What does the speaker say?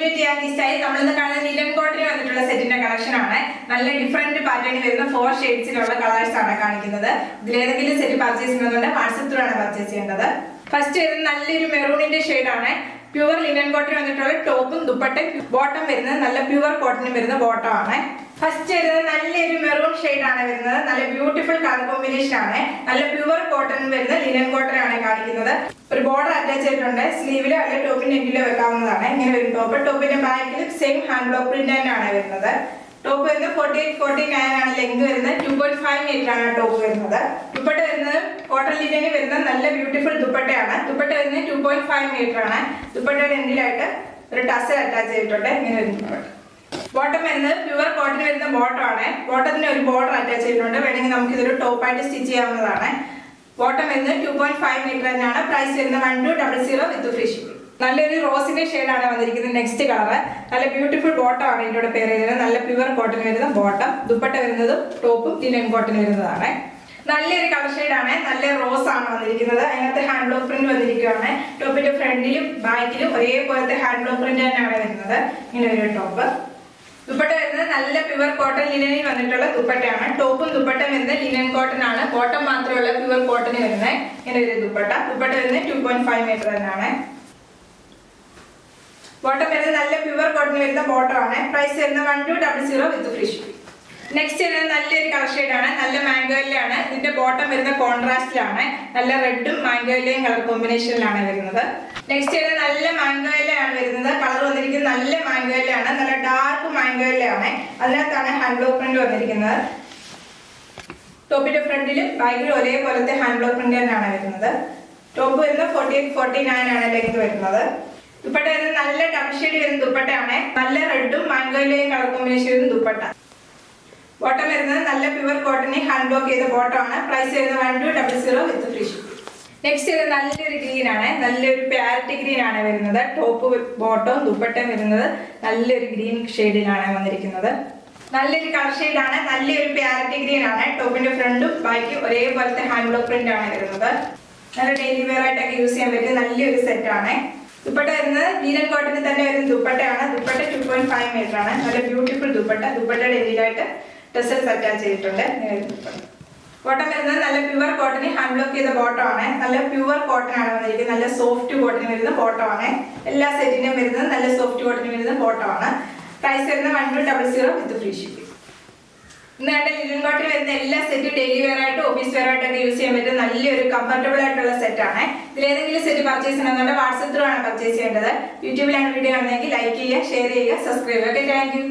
To ടിയാനി style. നമ്മളിന്ന് കാണുന്ന linen cotton വന്നിട്ടുള്ള സെറ്റിന്റെ കളക്ഷൻ ആണ്. നല്ല ഡിഫറെന്റ് പാറ്റേണിൽ വരുന്ന 4 ഷെയ്ഡ്സിലുള്ള കളേഴ്സ് ആണ് കാണിക്കുന്നത്. ഇതിലേതെങ്കിലും സെറ്റ് പർച്ചേസ് ചെയ്യുന്നുണ്ട് വാട്സ്ആപ്പ് ത്രൂ ആണ് പർച്ചേസ് ചെയ്യേണ്ടത്. ഫസ്റ്റ് വരുന്നത് നല്ലൊരു മെറൂണിന്റെ ഷെയ്ഡ് ആണ്. പ്യുവർ ലിനൻ കോട്ടൺ വന്നിട്ടുള്ള ടോപ്പും ദുപ്പട്ടയും, ബോട്ടം വരുന്നത് നല്ല പ്യുവർ കോട്ടണിൽ വരുന്ന ബോട്ടം ആണ്. ഫസ്റ്റ് വരുന്നത് നല്ലൊരു മെറൂൺ ഷെയ്ഡ് ആണ് വരുന്നത്. നല്ല ബ്യൂട്ടിഫുൾ കളർ കോമ്പിനേഷൻ ആണ്. നല്ല പ്യുവർ കോട്ടൺ വരുന്ന ലിനൻ കോട്ടൺ ആണ് കാണിക്കുന്നത്. ഒരു ബോർഡർ അറ്റാച്ച് ചെയ്തിട്ടുണ്ട്. സ്ലീവിലോ അല്ലെങ്കിൽ ടോപ്പിന്റെ എൻഡിലോ വെക്കാവുന്നതാണ്. ഇങ്ങനെ വരും ടോപ്പ്. ടോപ്പിന്റെ ബാക്കിൽ സെയിം ഹാൻഡ് ബ്ലോക്ക് പ്രിന്റ് ആണ് വരുന്നത്. ടോപ്പ് വരുന്നത് 48-49 ആണ്. ലെങ്ത് വരുന്നത് 2.5 മീറ്റർ ആണ് ടോപ്പ് വരുന്നത്. ദുപ്പട്ട വരുന്നത് കോട്ടൺ ലിനനിൽ വരുന്ന നല്ല ബ്യൂട്ടിഫുൾ ദുപ്പട്ടയാണ്. ദുപ്പട്ട വരുന്നത് 2.5 മീറ്റർ ആണ്. ദുപ്പട്ടയുടെ എൻഡിലായിട്ട് ഒരു ടസൽ അറ്റാച്ച് ചെയ്തിട്ടുണ്ട്. ഇങ്ങനെ വരും ദുപ്പട്ട. ബോട്ടം വരുന്നത് പ്യുവർ കോട്ടൺ വരുന്ന ബോട്ടം ആണ്. ബോട്ടത്തിന് ഒരു ബോർഡർ അറ്റാച്ച് ചെയ്തിട്ടുണ്ട്. വേണമെങ്കിൽ നമുക്ക് ഇതൊരു ടോപ്പായിട്ട് സ്റ്റിച്ച് ചെയ്യാവുന്നതാണ്. ബോട്ടം വരുന്നത് 2.5 മീറ്റർ തന്നെയാണ്. പ്രൈസ് വരുന്നത് 1200 വിത്ത് ഫ്രീ ഷിപ്പിംഗ്. നല്ലൊരു റോസിന്റെ ഷെയ്ഡാണ് വന്നിരിക്കുന്നത്. നെക്സ്റ്റ് കളർ നല്ല ബ്യൂട്ടിഫുൾ ബോട്ടം ആണ് ഇതിന്റെ പേര് വരുന്നത്. നല്ല പ്യുവർ കോട്ടൺ വരുന്ന ബോട്ടം. ദുപ്പട്ട വരുന്നത് ടോപ്പും ലിനൻ കോട്ടൺ വരുന്നതാണ്. നല്ലൊരു കളർ ഷെയ്ഡാണ്. നല്ല റോസ് ആണ് വന്നിരിക്കുന്നത്. അതിനകത്ത് ഹാൻഡ് ബ്ലോക്ക് പ്രിന്റ് വന്നിരിക്കുകയാണ്. ടോപ്പിന്റെ ഫ്രണ്ടിലും ബാക്കിലും ഒരേപോലത്തെ ഹാൻഡ് ബ്ലോക്ക് പ്രിന്റ് തന്നെയാണ് വരുന്നത്. ഇങ്ങനെ ഒരു ടോപ്പ്. ദുപ്പട്ട വരുന്നത് നല്ല പ്യുവർ കോട്ടൺ ലിനനിൽ വന്നിട്ടുള്ള ദുപ്പട്ടയാണ്. ടോപ്പും ദുപ്പട്ടയും വരുന്നത് ലിനൻ കോട്ടൺ ആണ്. ബോട്ടം മാത്രമുള്ള പ്യുവർ കോട്ടൺ വരുന്നത്. ഇങ്ങനെ ഒരു ദുപ്പട്ട. ദുപ്പട്ട വരുന്നത് 2.5 മീറ്റർ തന്നെയാണ്. ബോട്ടം വരുന്നത് നല്ല പ്യുവർ കോട്ടൺ വരുന്ന ബോട്ടം ആണ്. പ്രൈസ് വരുന്നത് 1200 വിത്ത് ഫ്രീ ഷിപ്പിംഗ്. നെക്സ്റ്റ് വരുന്നത് നല്ലൊരു കളർ ഷെയ്ഡാണ്. നല്ല മാംഗോയിലാണ്. ഇതിന്റെ ബോട്ടം വരുന്ന കോൺട്രാസ്റ്റിലാണ്. നല്ല റെഡും മാംഗോയിലയും കളർ കോമ്പിനേഷനിലാണ് വരുന്നത്. നെക്സ്റ്റ് വരുന്നത് നല്ല മാംഗോയിലാണ് വരുന്നത്. കളർ വന്നിരിക്കുന്നത് നല്ല മാംഗോയിലാണ്. നല്ല ഡാർക്ക് മാംഗോയിലാണ്. അതിനകത്താണ് ഹാൻഡ് ബ്ലോക്ക് പ്രിന്റ് വന്നിരിക്കുന്നത്. ടോപ്പിന്റെ ഫ്രണ്ടിലും ബാക്കിലും ഒരേപോലത്തെ ഹാൻഡ് ബ്ലോക്ക് പ്രിന്റ് തന്നെയാണ് വരുന്നത്. ടോപ്പ് വരുന്നത് 48-49 ആണ് ലെങ്ത് വരുന്നത്. ദുപ്പട്ട വരുന്നത് നല്ല ഡബിൾ ഷെയ്ഡ് വരുന്ന ദുപ്പട്ടയാണ്. നല്ല റെഡും മാംഗോയിലയും കളർ കോമ്പിനേഷൻ വരുന്ന ദുപ്പട്ട. ബോട്ടം വരുന്നത് നല്ല പ്യുവർ കോട്ടണിൽ ഹാൻഡ് ബ്ലോക്ക് ചെയ്ത ബോട്ടം ആണ്. പ്രൈസ് വരുന്നത് 1200 വിത്ത് ഫ്രീ ഷിപ്പിംഗ്. നെക്സ്റ്റ് വരുന്നത് നല്ലൊരു ഗ്രീൻ ആണ്. നല്ലൊരു പാരറ്റ് ഗ്രീൻ ആണ് വരുന്നത്. ടോപ്പ് ബോട്ടവും ദുപ്പട്ടയും വരുന്നത് നല്ലൊരു ഗ്രീൻ ഷെയ്ഡിലാണ് വന്നിരിക്കുന്നത്. നല്ലൊരു കളർ ഷെയ്ഡാണ്. നല്ലൊരു പാരറ്റ് ഗ്രീൻ ആണ്. ടോപ്പിന്റെ ഫ്രണ്ടും ബാക്കി ഒരേപോലത്തെ ഹാൻഡ് ബ്ലോക്ക് പ്രിന്റ് ആണ് വരുന്നത്. നല്ല ഡെയിലി വെയർ ആയിട്ടൊക്കെ യൂസ് ചെയ്യാൻ പറ്റിയ നല്ലൊരു സെറ്റ് ആണ്. ദുപ്പട്ട വരുന്നത് ലിനൻ കോട്ടണിൽ തന്നെ വരുന്ന ദുപ്പട്ടയാണ്. ദുപ്പട്ട 2.5 മീറ്റർ ആണ്. നല്ല ബ്യൂട്ടിഫുൾ ദുപ്പട്ട. ദുപ്പട്ടയുടെ എൻഡിലായിട്ട് ടെസൽസ് അറ്റാച്ച് ചെയ്തിട്ടുണ്ട്. ബോട്ടം വരുന്നത് നല്ല പ്യുവർ കോട്ടണിൽ ഹാൻഡ് ബ്ലോക്ക് ചെയ്ത ബോട്ടം ആണ്. നല്ല പ്യുവർ കോട്ടൺ ആണ് വന്നിരിക്കുന്നത്. നല്ല സോഫ്റ്റ് കോട്ടൺ വരുന്ന ബോട്ടം ആണ്. എല്ലാ സെറ്റിനും വരുന്നത് നല്ല സോഫ്റ്റ് കോട്ടൺ വരുന്ന ബോട്ടം ആണ്. പ്രൈസ് വരുന്നത് 1200 വിത്ത് ഫ്രീ ഷിപ്പിംഗ്. ഇന്ന് ലിനൻ കോട്ടൺ വരുന്ന എല്ലാ സെറ്റും ഡെയിലി വെയർ ആയിട്ട് ഓഫീസ് വെയർ ആയിട്ടൊക്കെ യൂസ് ചെയ്യാൻ പറ്റുന്ന നല്ലൊരു കംഫർട്ടബിൾ ആയിട്ടുള്ള സെറ്റ് ആണ്. ഇതിലേതെങ്കിലും സെറ്റ് പർച്ചേസ് ചെയ്യണമെന്നുണ്ടെങ്കിൽ വാട്സ്ആപ്പ് ത്രൂ ആണ് പർച്ചേസ് ചെയ്യേണ്ടത്. യൂട്യൂബിലാണ് വീഡിയോ കാണുന്നതെങ്കിൽ ലൈക്ക് ചെയ്യുക, ഷെയർ ചെയ്യുക, സബ്സ്ക്രൈബ് ചെയ്യുക. Thank you.